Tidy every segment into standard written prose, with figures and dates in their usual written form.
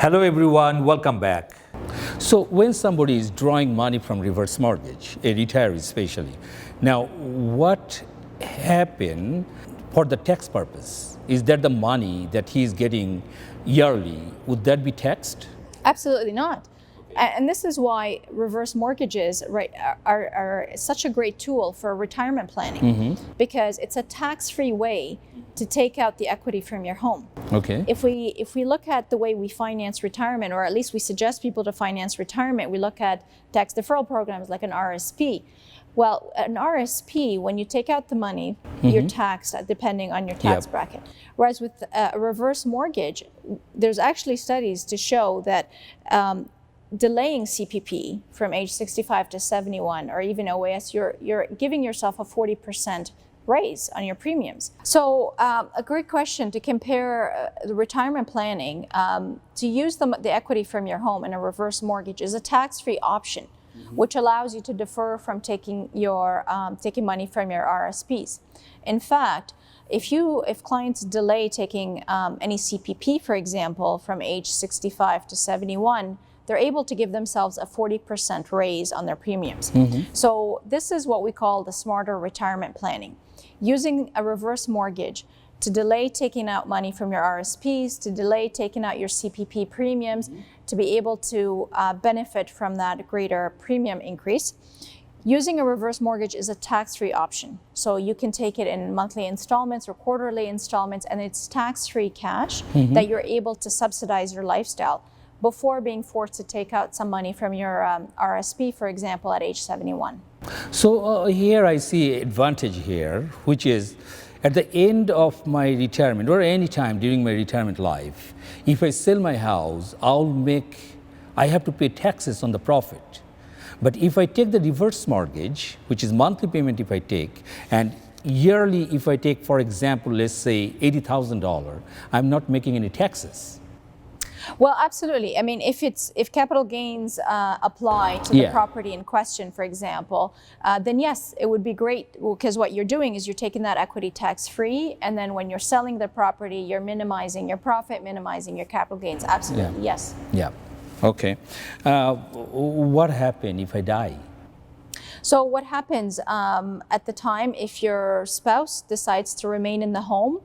Hello everyone, welcome back. So when somebody is drawing money from reverse mortgage, a retiree especially, now what happened for the tax purpose? Is that the money that he is getting yearly, would that be taxed? Absolutely not. And this is why reverse mortgages are such a great tool for retirement planning, because it's a tax-free way to take out the equity from your home. Okay. If we look at the way we finance retirement, or at least we suggest people to finance retirement, we look at tax deferral programs like an RSP. Well, an RSP, when you take out the money, you're taxed depending on your tax bracket. Whereas with a reverse mortgage, there's actually studies to show that delaying CPP from age 65 to 71, or even OAS, you're giving yourself a 40% raise on your premiums. So a great question to compare the retirement planning, to use the equity from your home in a reverse mortgage is a tax-free option, which allows you to defer from taking money from your RSPs. In fact, if clients delay taking any CPP, for example, from age 65 to 71, they're able to give themselves a 40% raise on their premiums. So this is what we call the smarter retirement planning. Using a reverse mortgage to delay taking out money from your RSPs, to delay taking out your CPP premiums, to be able to benefit from that greater premium increase. Using a reverse mortgage is a tax-free option. So you can take it in monthly installments or quarterly installments, and it's tax-free cash that you're able to subsidize your lifestyle before being forced to take out some money from your RSP, for example, at age 71. So here I see advantage here, which is at the end of my retirement or any time during my retirement life, if I sell my house, I have to pay taxes on the profit. But if I take the reverse mortgage, which is monthly payment if I take, and yearly if I take, for example, let's say $80,000, I'm not making any taxes. Well, absolutely. I mean, if capital gains apply to the property in question, for example, then yes, it would be great, because what you're doing is you're taking that equity tax-free, and then when you're selling the property, you're minimizing your profit, minimizing your capital gains. Absolutely, yes. Yeah. Okay. What happens if I die? So what happens at the time, if your spouse decides to remain in the home,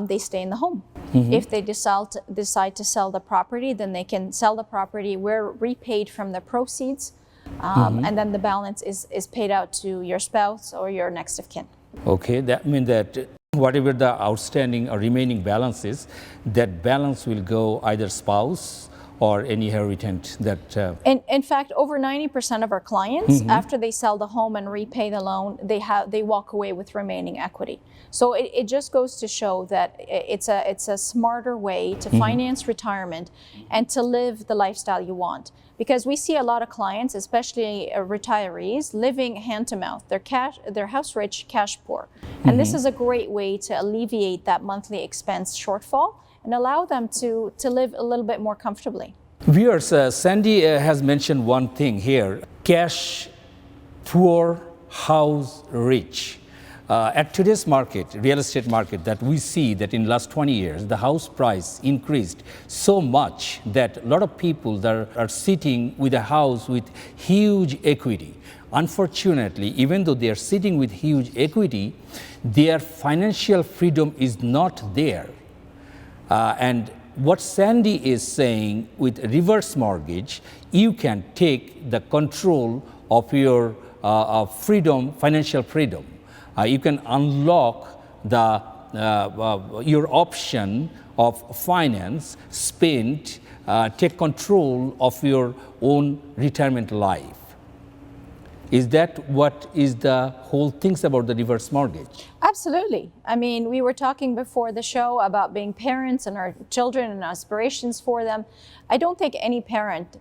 they stay in the home. If they decide to sell the property, then they can sell the property. We're repaid from the proceeds, and then the balance is paid out to your spouse or your next of kin. Okay, that means that whatever the outstanding or remaining balance is, that balance will go either spouse or any inheritant that... In fact, over 90% of our clients, after they sell the home and repay the loan, they walk away with remaining equity. So it just goes to show that it's a smarter way to finance retirement and to live the lifestyle you want. Because we see a lot of clients, especially retirees, living hand to mouth. They're house rich, cash poor. And this is a great way to alleviate that monthly expense shortfall and allow them to live a little bit more comfortably. Viewers, Sandy has mentioned one thing here: cash poor, house rich. At today's market, real estate market, that we see that in the last 20 years, the house price increased so much that a lot of people that are sitting with a house with huge equity. Unfortunately, even though they are sitting with huge equity, their financial freedom is not there. And what Sandy is saying, with reverse mortgage, you can take the control of your freedom, financial freedom. You can unlock your option of finance, spend, take control of your own retirement life. Is that what is the whole things about the reverse mortgage? Absolutely. I mean, we were talking before the show about being parents and our children and aspirations for them. I don't think any parent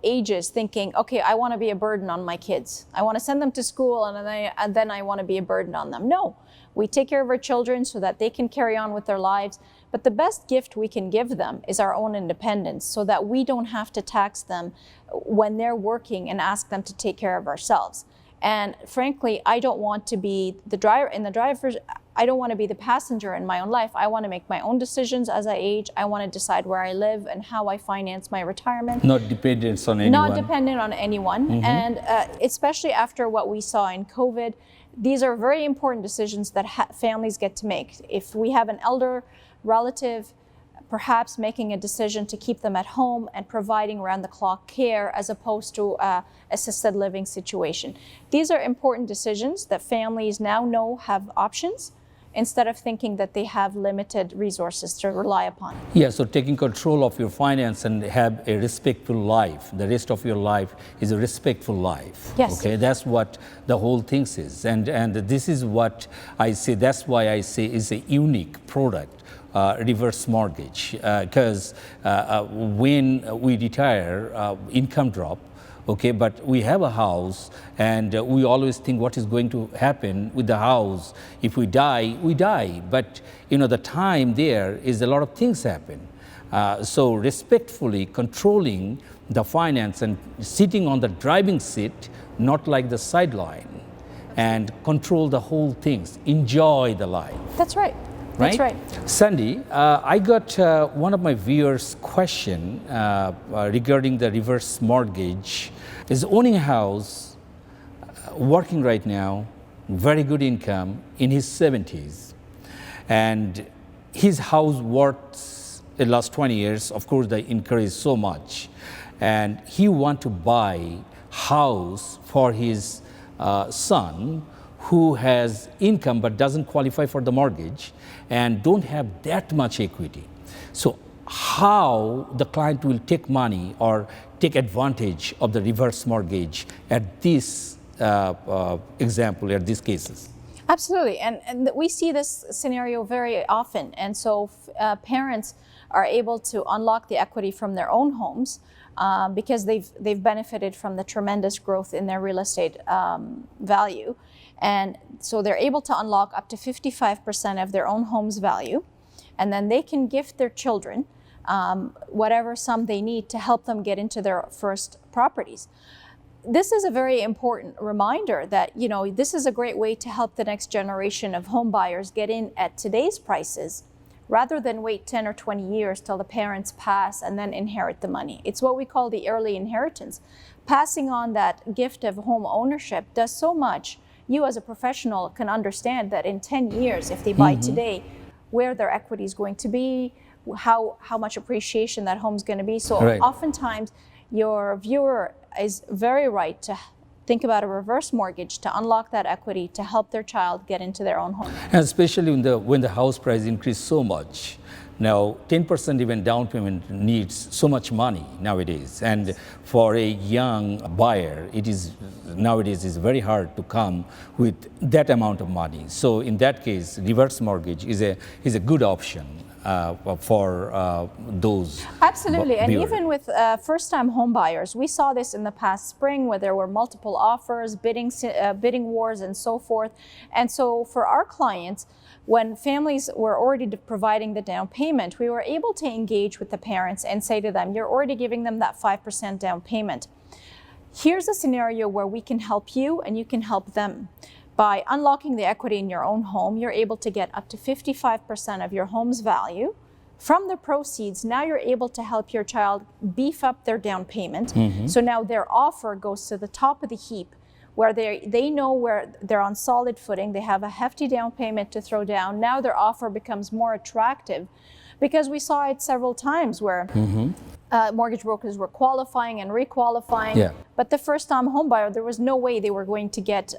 ages thinking, okay, I want to be a burden on my kids. I want to send them to school and then I want to be a burden on them. No, we take care of our children so that they can carry on with their lives. But the best gift we can give them is our own independence, so that we don't have to tax them when they're working and ask them to take care of ourselves. And frankly, I don't want to be the driver in the driver's I don't want to be the passenger in my own life. I want to make my own decisions as I age. I want to decide where I live and how I finance my retirement. Not dependent on anyone. Not dependent on anyone. And especially after what we saw in COVID, these are very important decisions that families get to make. If we have an elder relative, perhaps making a decision to keep them at home and providing round-the-clock care as opposed to assisted living situation. These are important decisions that families now know have options instead of thinking that they have limited resources to rely upon. Yeah, so taking control of your finance and have a respectful life. The rest of your life is a respectful life. Yes. Okay, that's what the whole thing is. And this is what I say, that's why I say is a unique product. Reverse mortgage, because when we retire, income drop, okay, but we have a house and we always think what is going to happen with the house. If we die, we die. But you know, the time there is a lot of things happen. So respectfully controlling the finance and sitting on the driving seat, not like the sideline, and control the whole things, enjoy the life. That's right. That's right. Sandy, I got one of my viewers' question regarding the reverse mortgage. Is owning a house, working right now, very good income, in his 70s, and his house worth in the last 20 years, of course, they increased so much, and he want to buy house for his son who has income but doesn't qualify for the mortgage and don't have that much equity. So how the client will take money or take advantage of the reverse mortgage at this example, at these cases? Absolutely, and we see this scenario very often, and so parents are able to unlock the equity from their own homes because they've benefited from the tremendous growth in their real estate value. And so they're able to unlock up to 55% of their own home's value, and then they can gift their children whatever sum they need to help them get into their first properties. This is a very important reminder that, you know, this is a great way to help the next generation of home buyers get in at today's prices, rather than wait 10 or 20 years till the parents pass and then inherit the money. It's what we call the early inheritance. Passing on that gift of home ownership does so much. You as a professional can understand that in 10 years, if they buy today, where their equity is going to be, how much appreciation that home is going to be. So oftentimes your viewer is very right to think about a reverse mortgage to unlock that equity to help their child get into their own home. And especially when the house price increased so much. Now, 10% even down payment needs so much money nowadays. And for a young buyer, it is nowadays is very hard to come with that amount of money. So in that case, reverse mortgage is a good option for those. Absolutely, and even with first-time home buyers, we saw this in the past spring where there were multiple offers, bidding wars, and so forth. And so for our clients, when families were already providing the down payment, we were able to engage with the parents and say to them, you're already giving them that 5% down payment. Here's a scenario where we can help you and you can help them. By unlocking the equity in your own home, you're able to get up to 55% of your home's value. From the proceeds, now you're able to help your child beef up their down payment. So now their offer goes to the top of the heap, where they know where they're on solid footing. They have a hefty down payment to throw down. Now their offer becomes more attractive, because we saw it several times where mortgage brokers were qualifying and requalifying. But the first-time home buyer, there was no way they were going to get,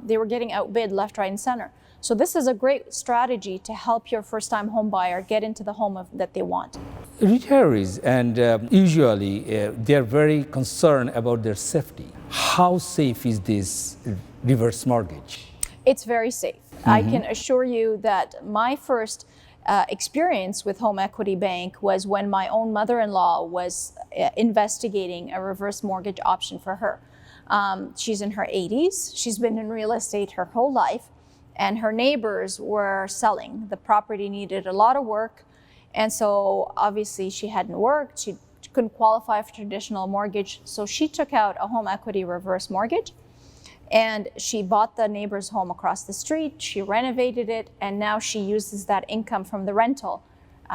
they were getting outbid left, right, and center. So this is a great strategy to help your first-time home buyer get into the home that they want. Retirees, and usually they're very concerned about their safety. How safe is this reverse mortgage? It's very safe. I can assure you that my first experience with Home Equity Bank was when my own mother-in-law was investigating a reverse mortgage option for her. She's in her 80s. She's been in real estate her whole life, and her neighbors were selling. The property needed a lot of work, and so obviously she hadn't worked. She couldn't qualify for traditional mortgage, so she took out a home equity reverse mortgage. And she bought the neighbor's home across the street, she renovated it, and now she uses that income from the rental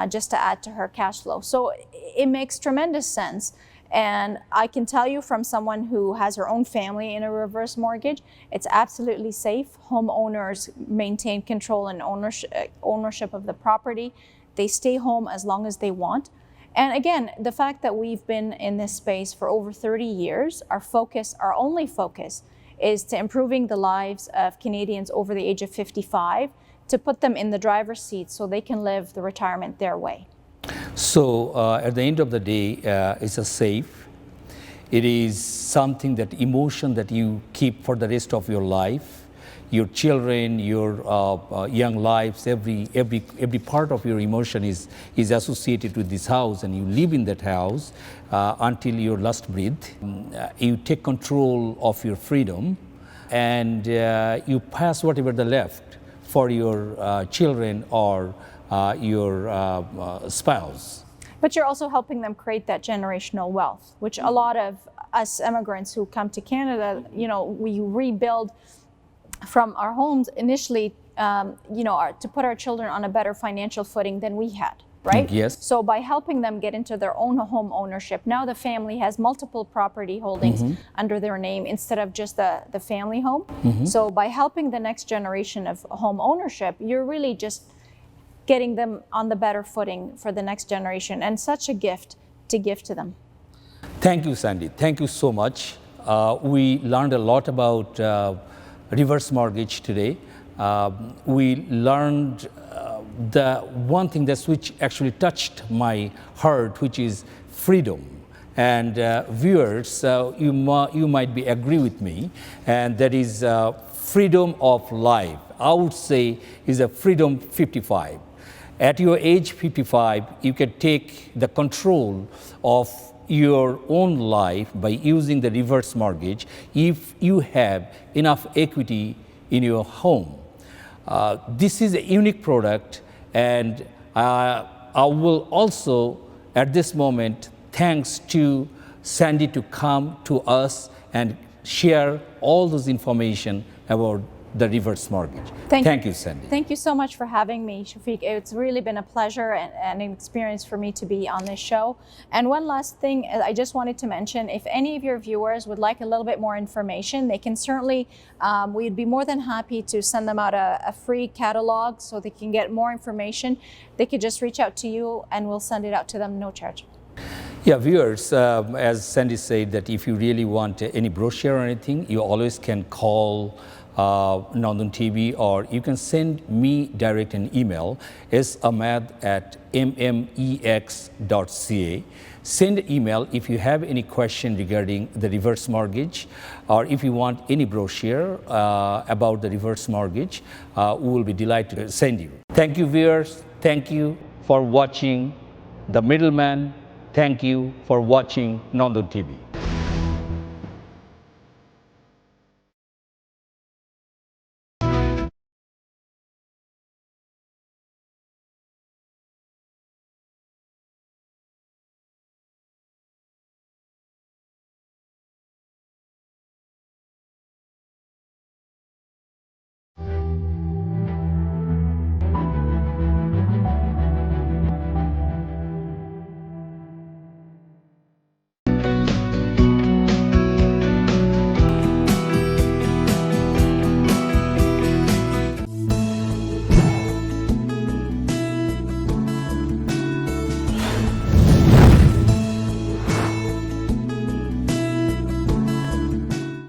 just to add to her cash flow. So it makes tremendous sense. And I can tell you from someone who has her own family in a reverse mortgage, it's absolutely safe. Homeowners maintain control and ownership of the property. They stay home as long as they want. And again, the fact that we've been in this space for over 30 years, our only focus is to improving the lives of Canadians over the age of 55, to put them in the driver's seat so they can live the retirement their way. So at the end of the day, it's a safe. It is something, that emotion that you keep for the rest of your life, your children, your young lives, every part of your emotion is associated with this house, and you live in that house until your last breath. You take control of your freedom, and you pass whatever the left for your children or your spouse. But you're also helping them create that generational wealth, which a lot of us immigrants who come to Canada, we rebuild from our homes initially, to put our children on a better financial footing than we had, right? Yes. So by helping them get into their own home ownership, now the family has multiple property holdings under their name instead of just the family home. So by helping the next generation of home ownership, you're really just getting them on the better footing for the next generation, and such a gift to give to them. Thank you, Sandy. Thank you so much. We learned a lot about reverse mortgage today. We learned the one thing which actually touched my heart, which is freedom. And viewers, you might be agree with me, and that is freedom of life. I would say is a freedom 55. At your age 55, you can take the control of your own life by using the reverse mortgage if you have enough equity in your home. This is a unique product, and I will also, at this moment, thanks to Sandy to come to us and share all those information about the reverse mortgage. Thank you, Sandy. Thank you so much for having me, Shafiq. It's really been a pleasure and an experience for me to be on this show. And one last thing I just wanted to mention, if any of your viewers would like a little bit more information, they can certainly, we'd be more than happy to send them out a free catalog so they can get more information. They could just reach out to you and we'll send it out to them, no charge. Yeah, viewers, as Sandy said, that if you really want any brochure or anything, you always can call Nandan TV, or you can send me direct an email, samad@mmex.ca. Send an email if you have any question regarding the reverse mortgage, or if you want any brochure about the reverse mortgage, we will be delighted to send you. Thank you, viewers. Thank you for watching The Middleman. Thank you for watching Nandan TV.